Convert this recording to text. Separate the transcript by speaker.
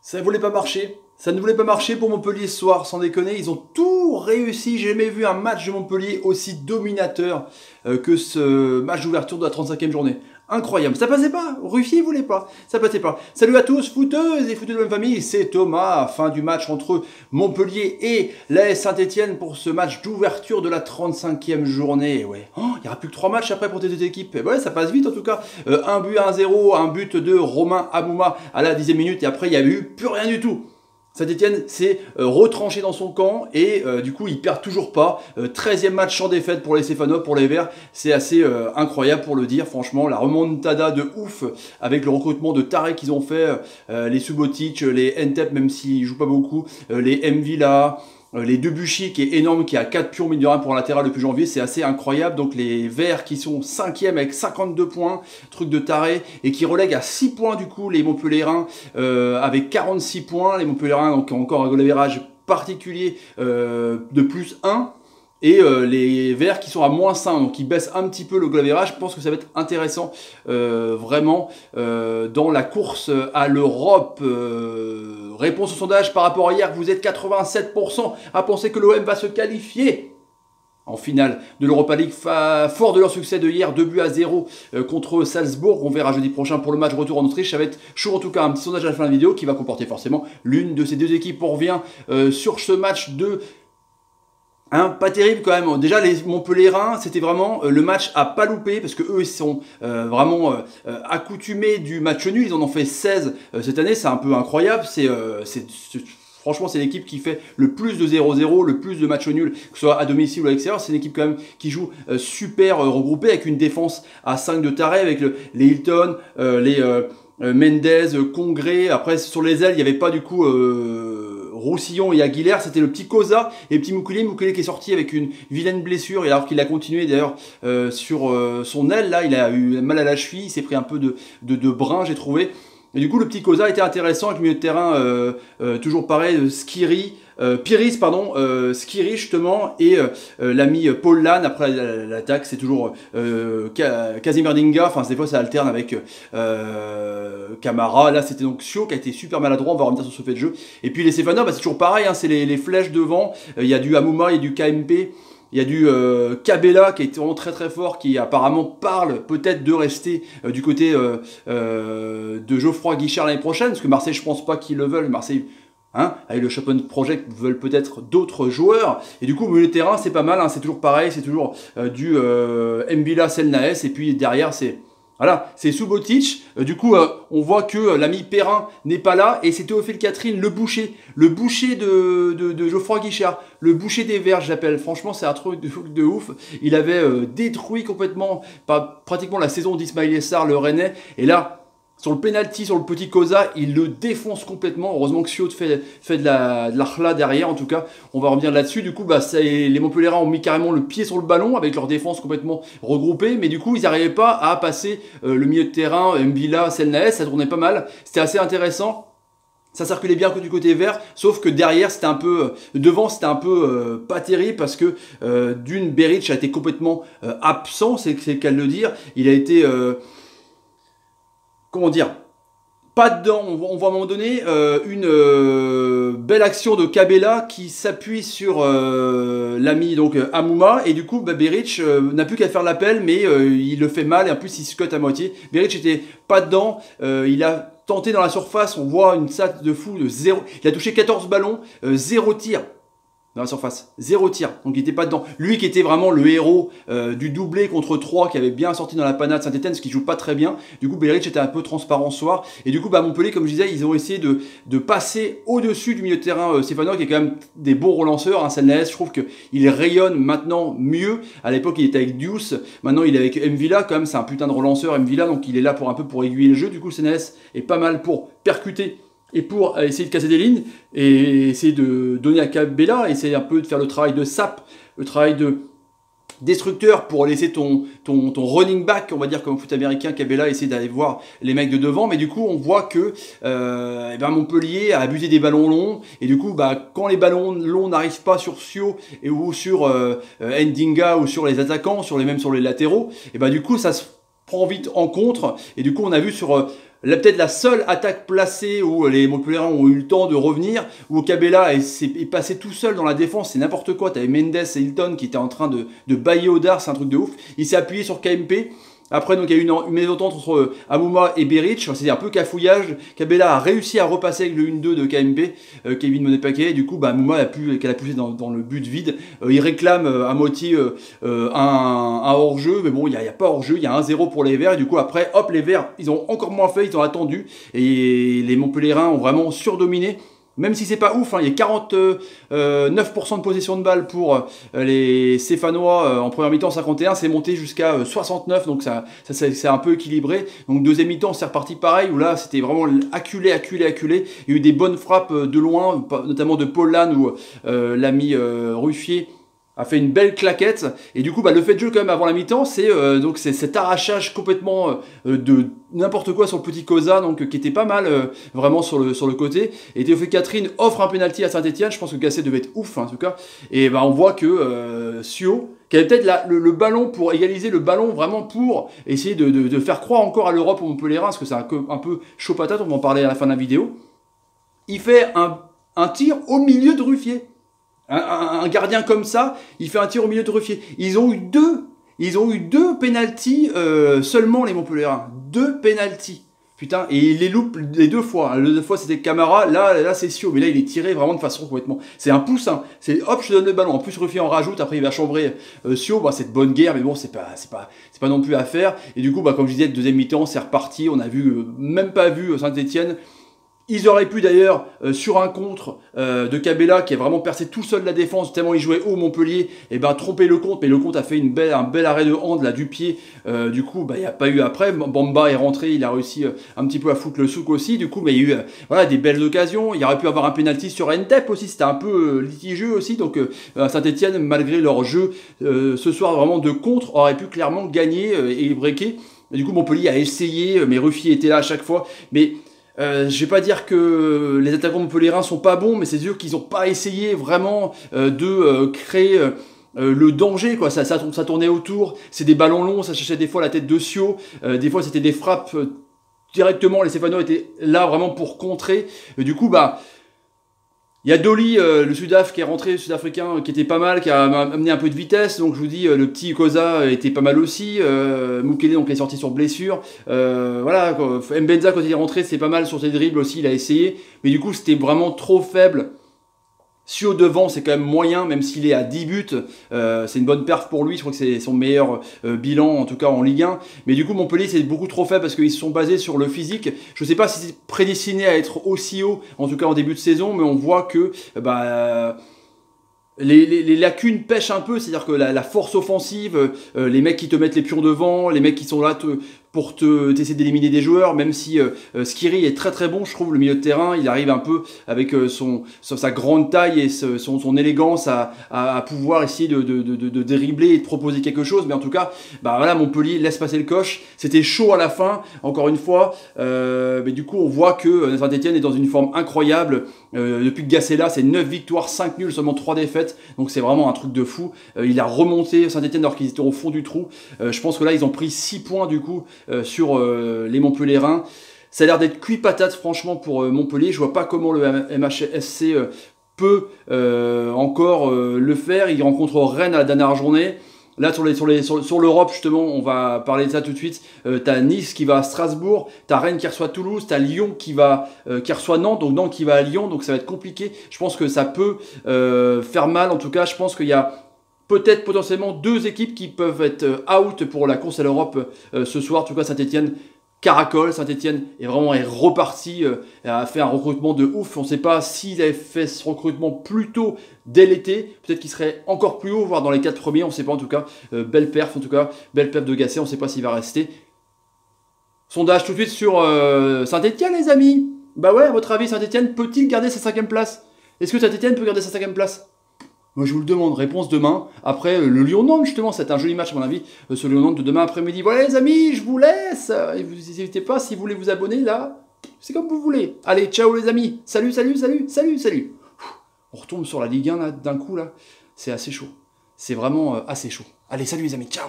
Speaker 1: Ça ne voulait pas marcher. Ça ne voulait pas marcher pour Montpellier ce soir, sans déconner. Ils ont tout réussi. J'ai jamais vu un match de Montpellier aussi dominateur que ce match d'ouverture de la 35e journée. Incroyable. Ça passait pas. Ruffier voulait pas. Ça passait pas. Salut à tous, footeuses et footeux de même famille. C'est Thomas. Fin du match entre Montpellier et l'AS Saint-Etienne pour ce match d'ouverture de la 35e journée. Ouais. Oh, il n'y aura plus que 3 matchs après pour tes deux équipes. Et ouais, ça passe vite en tout cas. Un but 1-0, un but de Romain Amouma à la 10e minute. Et après, il n'y a eu plus rien du tout. Saint-Etienne s'est retranché dans son camp et du coup ils perdent toujours pas. 13e match sans défaite pour les Stéphanois, pour les Verts. C'est assez incroyable pour le dire, franchement. La remontada de ouf avec le recrutement de Tarek qu'ils ont fait. Les Subotic, les Ntep même s'ils jouent pas beaucoup. Les Mvila. Les Debuchy qui est énorme, qui a 4 pions mine de rien pour un latéral depuis janvier, c'est assez incroyable. Donc les Verts qui sont 5e avec 52 points, truc de taré, et qui relèguent à 6 points du coup les Montpelliérains avec 46 points. Les Montpelliérains donc encore un goal average particulier de plus 1. Et les Verts qui sont à moins 5, donc ils baissent un petit peu le goal average. Je pense que ça va être intéressant vraiment dans la course à l'Europe. Réponse au sondage par rapport à hier, vous êtes 87% à penser que l'OM va se qualifier en finale de l'Europa League, fort de leur succès de hier, 2-0 contre Salzbourg. On verra jeudi prochain pour le match retour en Autriche. Ça va être chaud en tout cas, un petit sondage à la fin de la vidéo qui va comporter forcément l'une de ces deux équipes. On revient sur ce match de... pas terrible quand même. Déjà les Montpelliérains, c'était vraiment le match à pas louper parce que eux ils sont vraiment accoutumés du match nul. Ils en ont fait 16 cette année, c'est un peu incroyable. Franchement, c'est l'équipe qui fait le plus de 0-0, le plus de matchs nuls, que ce soit à domicile ou à l'extérieur. C'est une équipe quand même qui joue super regroupée avec une défense à 5 de taré avec les Hilton, les Mendez, Congré. Après sur les ailes, il n'y avait pas du coup Roussillon et Aguilère, c'était le petit Cosa et le petit Moukele qui est sorti avec une vilaine blessure, et alors qu'il a continué d'ailleurs sur son aile, là il a eu mal à la cheville, il s'est pris un peu de brin j'ai trouvé. Et du coup le petit Cosa était intéressant avec le milieu de terrain toujours pareil, Piris pardon, Skiri justement, et l'ami Paul Lann. Après l'attaque c'est toujours Casimir Dinga, enfin des fois ça alterne avec Camara. Là c'était donc Sio qui a été super maladroit, on va revenir sur ce fait de jeu. Et puis les Stéphanois, c'est toujours pareil, hein, c'est les flèches devant, il y a du Amouma, il y a du KMP, il y a du Cabella qui est vraiment très très fort, qui apparemment parle peut-être de rester du côté de Geoffroy Guichard l'année prochaine, parce que Marseille je pense pas qu'ils le veulent. Marseille avec le Chapon Project veulent peut-être d'autres joueurs, et du coup au milieu de terrain c'est pas mal, hein, c'est toujours pareil, c'est toujours du Mbila Selnaes, et puis derrière c'est... Voilà, c'est Subotic. Du coup, on voit que l'ami Perrin n'est pas là, et c'est Théophile Catherine, le boucher de Geoffroy Guichard, le boucher des Verts, j'appelle. Franchement, c'est un truc de ouf. Il avait détruit complètement, pratiquement la saison d'Ismaïl Essar, le Rennais, et là, sur le penalty, sur le petit Cosa, il le défonce complètement. Heureusement que Siot fait de la khla derrière. En tout cas, on va revenir là-dessus. Du coup, les Montpelliérains ont mis carrément le pied sur le ballon avec leur défense complètement regroupée. Mais du coup, ils n'arrivaient pas à passer le milieu de terrain, Mbila, Selnaes. Ça tournait pas mal. C'était assez intéressant. Ça circulait bien que du côté vert, sauf que derrière c'était un peu, devant c'était un peu pas terrible, parce que d'une, Beric a été complètement absent, c'est le cas de le dire. Il a été... comment dire, pas dedans. On voit à un moment donné une belle action de Cabella qui s'appuie sur l'ami donc Amouma, et du coup Beric n'a plus qu'à faire l'appel, mais il le fait mal, et en plus il se cut à moitié. Beric était pas dedans, il a tenté dans la surface, on voit une stat de fou de 0, il a touché 14 ballons, 0 tir dans la surface, 0 tir, donc il n'était pas dedans. Lui qui était vraiment le héros du doublé contre 3, qui avait bien sorti dans la panade Saint-Etienne, ce qui joue pas très bien. Du coup Beric était un peu transparent ce soir, et du coup Montpellier, comme je disais, ils ont essayé de passer au-dessus du milieu de terrain Stéphanois, qui est quand même des bons relanceurs, hein. Selnaes, je trouve qu'il rayonne maintenant mieux. À l'époque il était avec Diouf, maintenant il est avec Mvila, quand même c'est un putain de relanceur Mvila, donc il est là pour un peu pour aiguiller le jeu. Du coup Selnaes est pas mal pour percuter et pour essayer de casser des lignes, et essayer de donner à Cabella, essayer un peu de faire le travail de sap, le travail de destructeur pour laisser ton running back, on va dire, comme au foot américain, Cabella, essayer d'aller voir les mecs de devant. Mais du coup on voit que Montpellier a abusé des ballons longs, et du coup quand les ballons longs n'arrivent pas sur Sio ou sur Ndinga ou sur les attaquants, même sur les latéraux, et du coup ça se prend vite en contre. Et du coup on a vu sur peut-être la seule attaque placée où les Montpellierins ont eu le temps de revenir, où Cabella est passé tout seul dans la défense, c'est n'importe quoi. Tu avais Mendes et Hilton qui étaient en train de bailler au dard, c'est un truc de ouf. Il s'est appuyé sur KMP. Après, donc, il y a eu une mésentente entre Amouma et Beric, c'est un peu cafouillage. Cabella a réussi à repasser avec le 1-2 de KMP, Kevin Monet-Paquet, et du coup, Amouma qu'elle a poussé dans le but vide. Il réclame à moitié un hors-jeu, mais bon, il n'y a pas hors-jeu, il y a 1-0 pour les Verts, et du coup, après, hop, les Verts, ils ont encore moins fait, ils ont attendu, et les Montpellierins ont vraiment surdominé. Même si c'est pas ouf, hein, il y a 49% de possession de balle pour les Stéphanois en première mi-temps, 51, c'est monté jusqu'à 69, donc ça c'est un peu équilibré. Donc deuxième mi-temps, c'est reparti pareil, où là c'était vraiment acculé. Il y a eu des bonnes frappes de loin, notamment de Paul Lannes, où l'ami Ruffier a fait une belle claquette, et du coup le fait de jeu quand même avant la mi-temps, c'est donc c'est cet arrachage complètement de n'importe quoi sur le petit Cosa, donc qui était pas mal vraiment sur le côté, et Théophile Catherine offre un penalty à Saint-Etienne. Je pense que Gasset devait être ouf, hein, en tout cas, et on voit que Sio, qui avait peut-être le ballon pour égaliser, le ballon vraiment pour essayer de faire croire encore à l'Europe au Montpellierin, parce que c'est un peu chaud patate, on va en parler à la fin de la vidéo. Il fait un tir au milieu de Ruffier. Un gardien comme ça, il fait un tir au milieu de Ruffier. Ils ont eu deux pénaltys seulement, les Montpellierins. 2 pénaltys. Putain, et il les loupe les 2 fois. Les 2 fois c'était Camara, là c'est Sio, mais là il est tiré vraiment de façon complètement. C'est un pouce, hein. C'est hop, je te donne le ballon. En plus Ruffier en rajoute, après il va chambrer Sio. C'est de bonne guerre, mais bon, c'est pas non plus à faire. Et du coup, comme je disais, deuxième mi-temps, c'est reparti. On a même pas vu Saint-Etienne. Ils auraient pu d'ailleurs, sur un contre de Cabella, qui a vraiment percé tout seul la défense, tellement il jouait haut Montpellier, et tromper le compte, mais le compte a fait un bel arrêt de hand là du pied, du coup il n'y a pas eu après. Bamba est rentré, il a réussi un petit peu à foutre le souk aussi, du coup il y a eu des belles occasions. Il y aurait pu avoir un penalty sur Ntep aussi, c'était un peu litigieux aussi, donc Saint-Etienne, malgré leur jeu ce soir vraiment de contre, aurait pu clairement gagner et breaker. Du coup Montpellier a essayé, mais Ruffier était là à chaque fois, mais je vais pas dire que les attaquants montpelliérains sont pas bons, mais c'est sûr qu'ils ont pas essayé vraiment de créer le danger, quoi. Ça tournait autour, c'est des ballons longs, ça cherchait des fois la tête de Sio, des fois c'était des frappes directement, les Stéphanois étaient là vraiment pour contrer, du coup il y a Dolly, le Sudaf qui est rentré, le Sud-Africain, qui était pas mal, qui a amené un peu de vitesse. Donc je vous dis, le petit Cosa était pas mal aussi. Mukele, donc, il est sorti sur blessure. Voilà, Mbenza, quand il est rentré, c'est pas mal sur ses dribbles aussi, il a essayé. Mais du coup, c'était vraiment trop faible. Sio devant, c'est quand même moyen, même s'il est à 10 buts. C'est une bonne perf pour lui. Je crois que c'est son meilleur bilan, en tout cas en Ligue 1. Mais du coup, Montpellier, c'est beaucoup trop faible parce qu'ils se sont basés sur le physique. Je ne sais pas si c'est prédestiné à être aussi haut, en tout cas en début de saison, mais on voit que les lacunes pêchent un peu, c'est-à-dire que la force offensive, les mecs qui te mettent les pions devant, les mecs qui sont là pour t'essayer d'éliminer des joueurs, même si Skiri est très très bon, je trouve, le milieu de terrain, il arrive un peu avec sa grande taille et son élégance à pouvoir essayer de dribbler et de proposer quelque chose, mais en tout cas, voilà, Montpellier laisse passer le coche, c'était chaud à la fin, encore une fois, mais du coup on voit que Saint-Etienne est dans une forme incroyable, depuis que Gasset est là, c'est 9 victoires, 5 nuls, seulement 3 défaites, donc c'est vraiment un truc de fou, il a remonté Saint-Etienne alors qu'ils étaient au fond du trou, je pense que là ils ont pris 6 points du coup, sur les Montpellierins. Ça a l'air d'être cuit patate franchement pour Montpellier. Je vois pas comment le MHSC peut encore le faire. Il rencontre Rennes à la dernière journée. Là sur l'Europe justement, on va parler de ça tout de suite. T'as Nice qui va à Strasbourg, t'as Rennes qui reçoit Toulouse, t'as Lyon qui reçoit Nantes, donc Nantes qui va à Lyon, donc ça va être compliqué. Je pense que ça peut faire mal. En tout cas, je pense qu'il y a peut-être potentiellement 2 équipes qui peuvent être out pour la course à l'Europe ce soir. En tout cas, Saint-Etienne caracole. Saint-Etienne est reparti, a fait un recrutement de ouf. On ne sait pas s'ils avaient fait ce recrutement plus tôt dès l'été. Peut-être qu'il serait encore plus haut, voire dans les 4 premiers. On ne sait pas en tout cas. Belle perf de Gasset. On ne sait pas s'il va rester. Sondage tout de suite sur Saint-Etienne, les amis. Bah ouais, à votre avis, Saint-Etienne peut-il garder sa 5e place? Est-ce que Saint-Etienne peut garder sa 5e place? Moi je vous le demande, réponse demain. Après le Lyon-Nantes justement, c'est un joli match à mon avis, ce Lyon-Nantes de demain après-midi. Voilà les amis, je vous laisse. Et vous n'hésitez pas si vous voulez vous abonner là. C'est comme vous voulez. Allez, ciao les amis. Salut. On retombe sur la Ligue 1 là, d'un coup là. C'est assez chaud. C'est vraiment assez chaud. Allez, salut les amis, ciao.